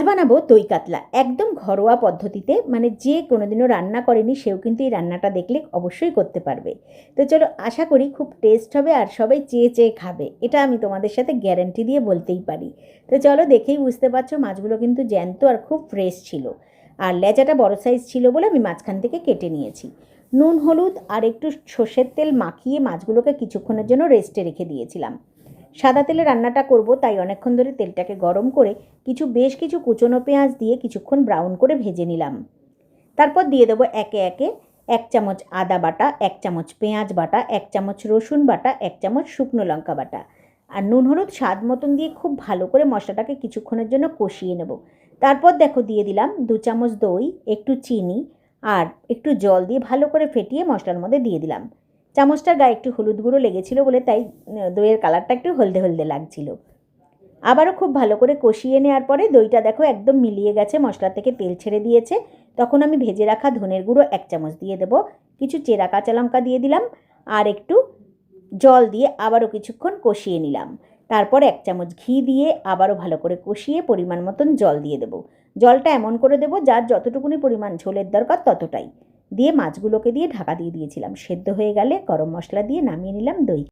বানাবো দই কাতলা, একদম ঘরোয়া পদ্ধতিতে। মানে যে কোনোদিনও রান্না করেনি সেও কিন্তু এই রান্নাটা দেখলে অবশ্যই করতে পারবে। তো চলো, আশা করি খুব টেস্ট হবে আর সবাই চেয়ে চেয়ে খাবে, এটা আমি তোমাদের সাথে গ্যারান্টি দিয়ে বলতেই পারি। তো চলো, দেখেই বুঝতে পারছো মাছগুলো কিন্তু জ্যান্ত আর খুব ফ্রেশ ছিল। আর লেজাটা বড় সাইজ ছিল বলে আমি মাঝখান থেকে কেটে নিয়েছি। নুন হলুদ আর একটু সর্ষের তেল মাখিয়ে মাছগুলোকে কিছুক্ষণের জন্য রেস্টে রেখে দিয়েছিলাম। সাদা তেলে রান্নাটা করব, তাই অনেকক্ষণ ধরে তেলটাকে গরম করে বেশ কিছু কুচনো পেঁয়াজ দিয়ে কিছুক্ষণ ব্রাউন করে ভেজে নিলাম। তারপর দিয়ে দেবো একে একে 1 চামচ আদা বাটা, 1 চামচ পেঁয়াজ বাটা, 1 চামচ রসুন বাটা, 1 চামচ শুকনো লঙ্কা বাটা আর নুন হলুদ স্বাদ মতন দিয়ে খুব ভালো করে মশলাটাকে কিছুক্ষণের জন্য কষিয়ে নেব। তারপর দেখো দিয়ে দিলাম 2 চামচ দই, একটু চিনি আর একটু জল দিয়ে ভালো করে ফেটিয়ে মশলার মধ্যে দিয়ে দিলাম। চামচটার গায়ে একটু হলুদ গুঁড়ো লেগেছিল বলে তাই দইয়ের কালারটা একটু হলদে হলদে লাগছিল। আবারও খুব ভালো করে কষিয়ে নেওয়ার পরে দইটা দেখো একদম মিলিয়ে গেছে, মশলা থেকে তেল ছেড়ে দিয়েছে। তখন আমি ভেজে রাখা ধনের গুঁড়ো 1 চামচ দিয়ে দেবো, কিছু চেরা কাঁচা লঙ্কা দিয়ে দিলাম আর একটু জল দিয়ে আবারও কিছুক্ষণ কষিয়ে নিলাম। তারপর 1 চামচ ঘি দিয়ে আবারও ভালো করে কষিয়ে পরিমাণ মতন জল দিয়ে দেবো। জলটা এমন করে দেবো যার যতটুকুনি পরিমাণ ঝোলের দরকার ততটাই দিয়ে মাছগুলোকে দিয়ে ঢাকা দিয়ে দিয়েছিলাম। সেদ্ধ হয়ে গেলে গরম মশলা দিয়ে নামিয়ে নিলাম দই।